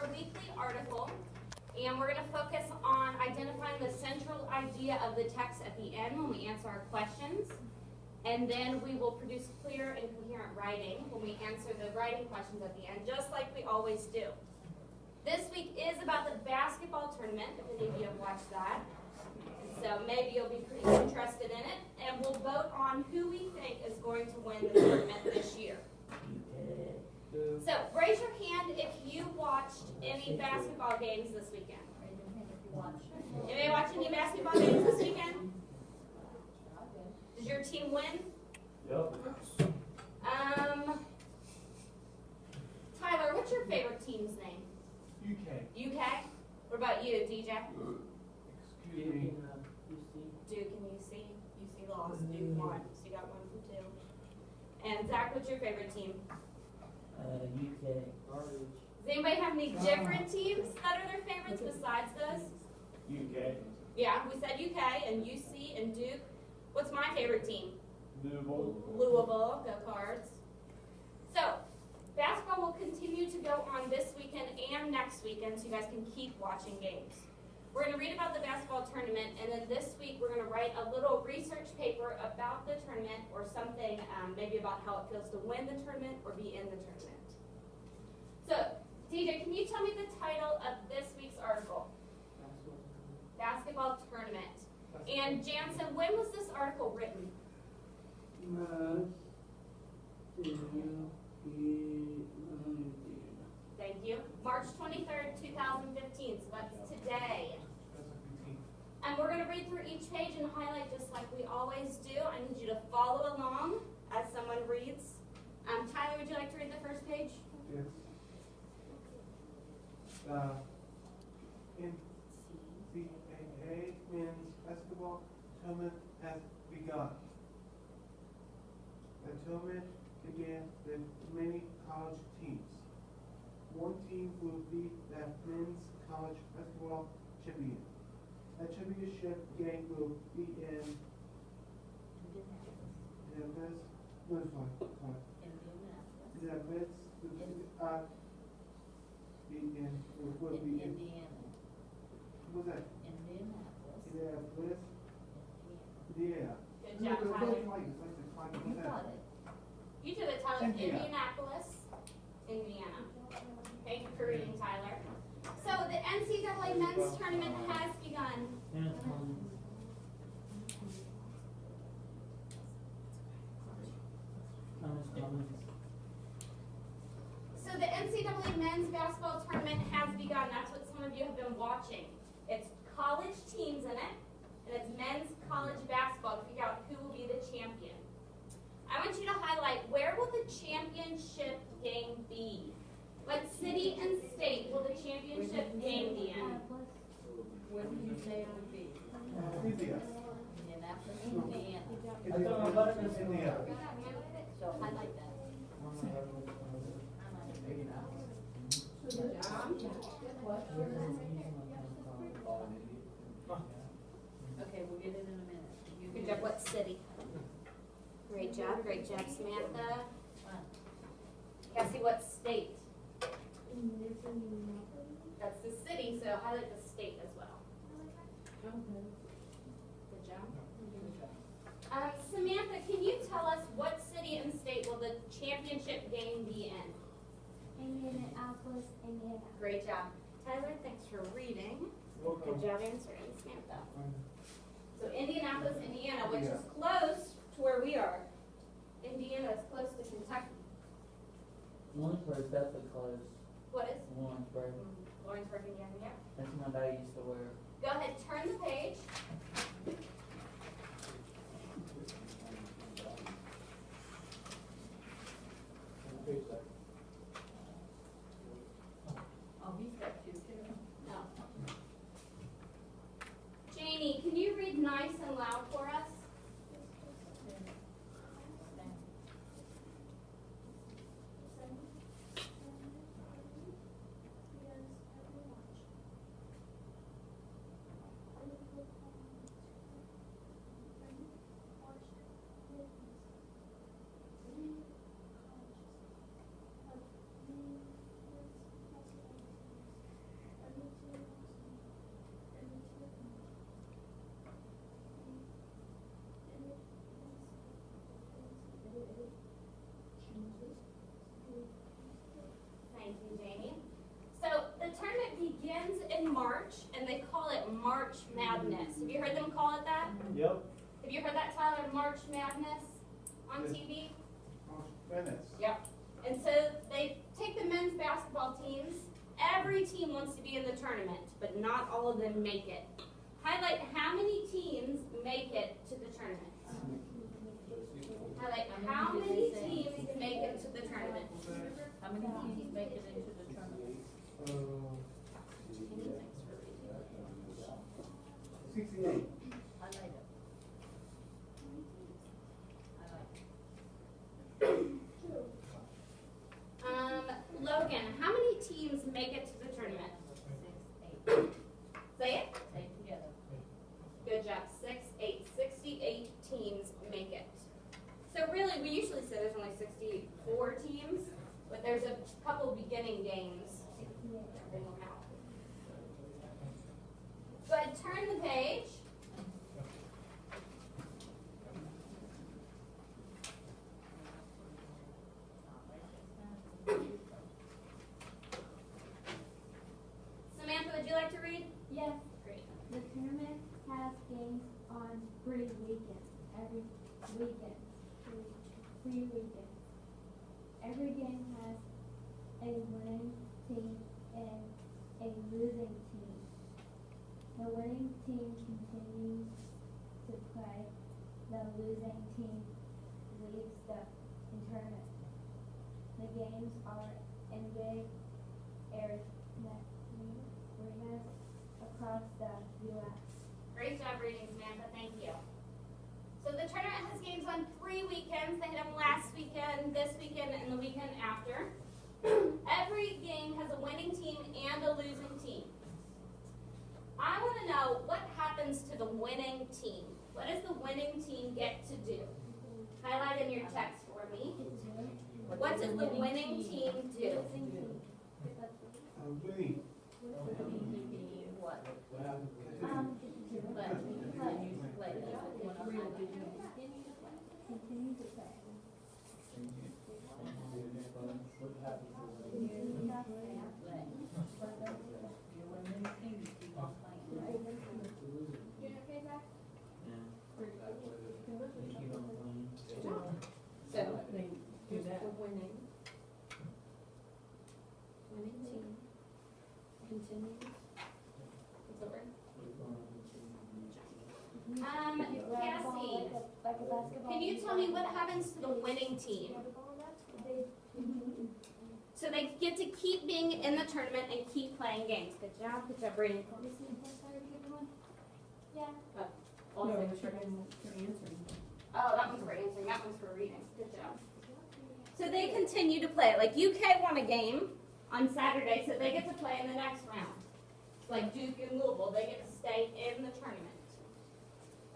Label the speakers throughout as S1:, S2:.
S1: our weekly article, and we're going to focus on identifying the central idea of the text at the end when we answer our questions. And then we will produce clear and coherent writing when we answer the writing questions at the end, just like we always do. This week is about the basketball tournament, if any of you have watched that. So maybe you'll be pretty interested in it. And we'll vote on who we think is going to win the tournament this year. So raise your hand if you watched any basketball games this weekend. Anybody watch any basketball games this weekend? Did your team win?
S2: Yep.
S1: Tyler, what's your favorite team's name?
S3: UK.
S1: UK? What about you, DJ?
S3: Excuse me.
S1: Duke and UC. UC lost. Duke won. So you got 1 from 2. And Zach, what's your favorite team?
S2: UK.
S1: Does anybody have any different teams that are their favorites besides those?
S2: UK.
S1: Yeah, we said UK and UC and Duke. What's my favorite team?
S2: Louisville.
S1: Louisville, go Cards. So, basketball will continue to go on this weekend and next weekend, so you guys can keep watching games. We're going to read about the basketball tournament, and then this week we're going to write a little research paper about the tournament or something maybe about how it feels to win the tournament or be in the tournament. So, DJ, can you tell me the title of this week's article? Basketball tournament. And Jansen, when was this article written? Thank you. March 23rd, 2015. So that's today. And we're going to read through each page and highlight just like we always do. I need you to follow along as someone reads. Tyler, would you like to read the first page?
S3: Yes. NCAA men's basketball tournament has begun. The tournament began with many college teams. One team will be the men's college basketball champion. A championship game will be in Indianapolis. No, sorry. Indianapolis. Will be in
S4: Indiana.
S3: What's that?
S4: Indianapolis.
S3: Indianapolis. Yeah.
S1: Good job, Tyler.
S4: You got it.
S1: You did it, Tyler.
S3: Indiana.
S1: Indianapolis, Indiana. Thank you for reading, Tyler. So the NCAA men's tournament has begun. So the NCAA men's basketball tournament has begun. That's what some of you have been watching. It's college teams in it, and it's men's college basketball to figure out who will be the champion. I want you to highlight, where will the championship game be? What city and state will the championship game be in?
S4: Where did you say it would be? Indianapolis, Indiana. So highlight that. Okay, we'll get it in a minute.
S1: Good job. What city? Great job, Samantha. Cassie, what state? That's the city, so highlight the state as well. Good job. Samantha, can you tell us what city and state will the championship game be in?
S5: Indianapolis, Indiana.
S1: Great job. Tyler, thanks for reading. Good job answering, Samantha. So Indianapolis, Indiana, which is close to where we are. Indiana is close to Kentucky.
S2: Lawrenceburg's definitely close.
S1: What is?
S2: Lawrenceburg.
S1: Lawrenceburg, Indiana, yeah.
S2: That's my dad used to wear.
S1: Go ahead, turn the page.
S4: Oh, he's got two too.
S1: No. Janie, can you read nice and loud for us? you heard that, Tyler? March Madness on
S3: Yes.
S1: TV?
S3: March Madness.
S1: Yep. And so they take the men's basketball teams. Every team wants to be in the tournament, but not all of them make it. Highlight how many teams make it to the tournament. Highlight how many teams make it to the tournament.
S4: How many teams make it into the tournament?
S3: 68.
S4: Highlight it. Highlight
S1: Logan, how many teams make it to the tournament?
S4: 6, 8.
S1: Say it.
S4: Say it together.
S1: Good job. 6, 8. 68 teams make it. So really, we usually say there's only 64 teams, but there's a couple beginning games. They will count. Go ahead, turn the page. Samantha, would you like to read?
S5: Yes,
S1: Great.
S5: the tournament has games on free weekends. Every weekend. Free weekends. Every game has a winning team and a losing team. The winning team continues to play. The losing team leaves the tournament. The games are in big arenas across the U.S.
S1: Great job reading, Samantha. Thank you. So the tournament has games on 3 weekends. They had them last weekend, this weekend, and the weekend after. Every game has a winning team and a losing team. I want to know what happens to the winning team. What does the winning team get to do? Highlight in your text for me. What does the winning team do?
S3: Winning.
S4: What?
S5: Continue to play.
S1: So, here's the winning. Winning team continues. What's the word? Cassie,
S5: Like a basketball.
S1: can you tell me what happens to the winning team? So they get to keep being in the tournament and keep playing games. Good job, Brady.
S5: Yeah.
S1: Oh, that one's for answering. That one's for reading. Good job. So they continue to play. Like UK won a game on Saturday, so they get to play in the next round. Like Duke and Louisville, they get to stay in the tournament.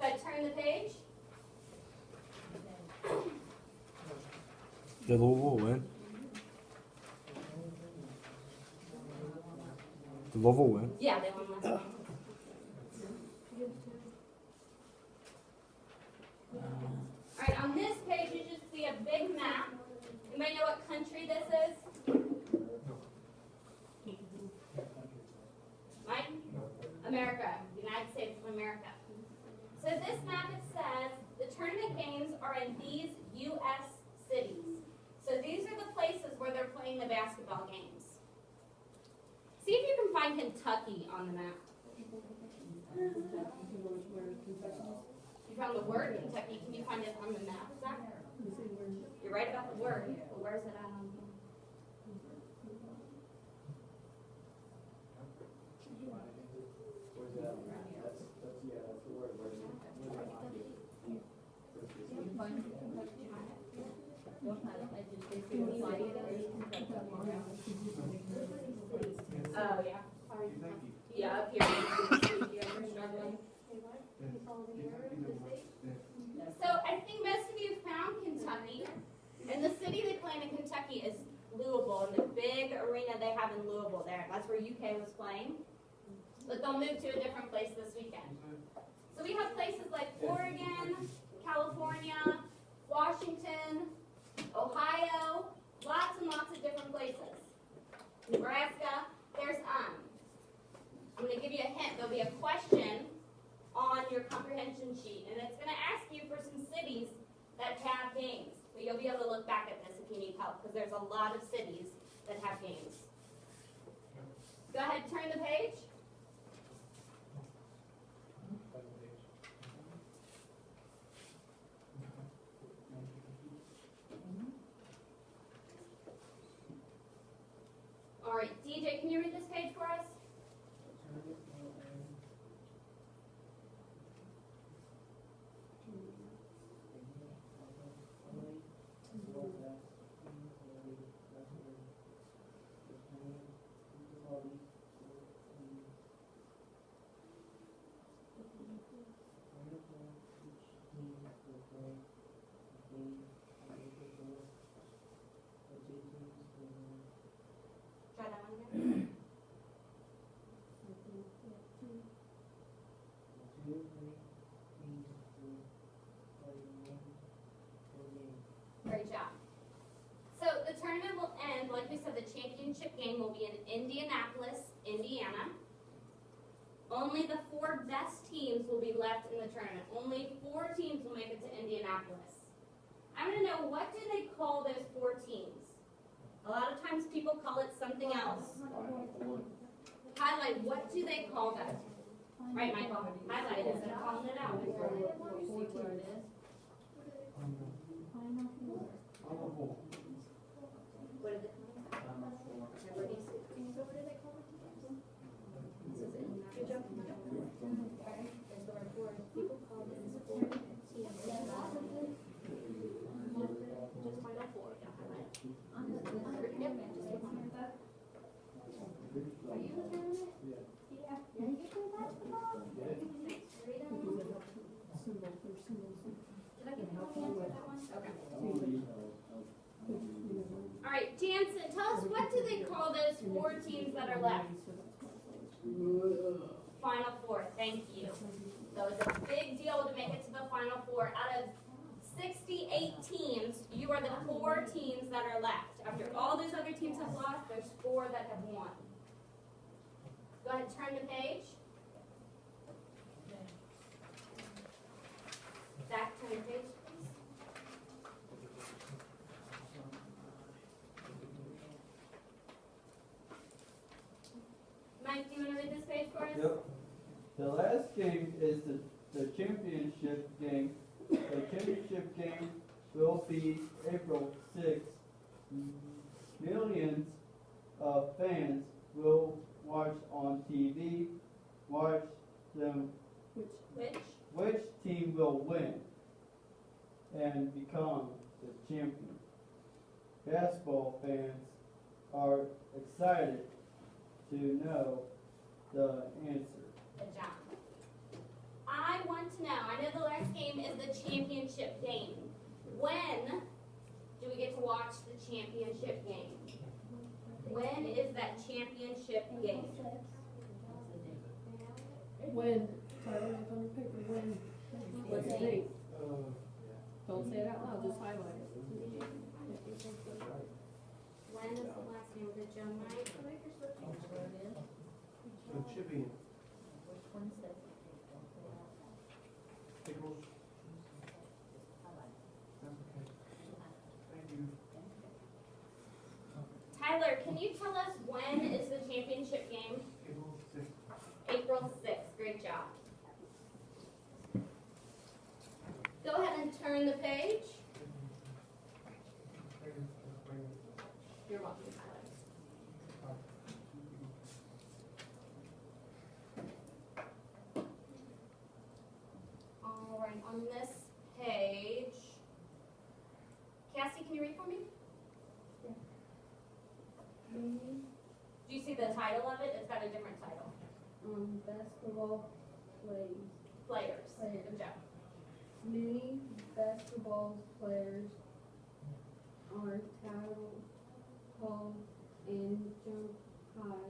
S1: But turn the page.
S6: Did Louisville win? Did Louisville win?
S1: Yeah, they won last game. All right, on this page, you just see a big map. You may know what country this is. Mike? America, United States of America. So this map, it says the tournament games are in these U.S. cities. So these are the places where they're playing the basketball games. See if you can find Kentucky on the map. You found the word Kentucky. Can you find it on the map, Zach? You're right about the word, but where's it at on here?
S2: Where's that? That's the word.
S1: Oh, yeah.
S3: Kentucky.
S1: Yeah, up here. You're struggling. So I think most of you found Kentucky. And the city they play in Kentucky is Louisville, and the big arena they have in Louisville there. That's where UK was playing. But they'll move to a different place this weekend. So we have places like Oregon, California, Washington, Ohio, lots and lots of different places. Nebraska, I'm going to give you a hint. There'll be a question on your comprehension sheet, and it's going to ask you cities that have games. But you'll be able to look back at this if you need help, because there's a lot of cities that have games. Go ahead, turn the page. All right, DJ, can you read this page for us? Try that one again. Great job. So the tournament will end, like we said, the championship game will be in Indianapolis, Indiana. Only the 4 best teams will be left in the tournament. Only 4 teams will make it to Indianapolis. I want to know, what do they call those 4 teams? A lot of times people call it something else. Highlight, what do they call that? Right, Michael, highlight it instead of calling it out. What did they call it? Remember these? Good job. There's the word 4. People call this 4 teams. Just final 4. Yeah, highlight. Yep.
S5: Are you in the tournament? Yeah. Yeah, you play basketball?
S1: Did I get the wrong answer for that one? Okay. All right, Jansen, tell us, what do they call those 4 teams that are left? Final 4, thank you. So it's a big deal to make it to the Final 4. Out of 68 teams, you are the 4 teams that are left. After all those other teams have lost, there's 4 that have won. Go ahead, turn the page. Zach, turn the page, please. Mike, do you want to read this page for us?
S2: Yep. The last game is the championship game. The championship game will be April 6th. Millions of fans will watch on TV, watch them, which team will win and become the champion. Basketball fans are excited to know the answer.
S1: Good job. I want to know, I know the last game is the championship game. When do we get to watch the championship game? When is that championship game?
S7: When, Tyler, it's on the paper, when, what's the date? Don't say it out loud, just highlight it.
S1: When is the last game? Good job, Mike.
S3: The chipping.
S4: Which one says it? Don't say it out loud.
S3: Pickles.
S4: Highlight.
S3: That's okay. Thank you.
S1: Tyler, can you tell us when is the championship game?
S3: April 6th.
S1: April 6th. Great job. Go ahead and turn the page. You're welcome, Tyler. All right, on this page, Cassie, can you read for me? Do you see the title of it? It's got a different title.
S7: Basketball
S1: Players.
S7: Players.
S1: Good job.
S7: Many basketball players are tackled and jump high.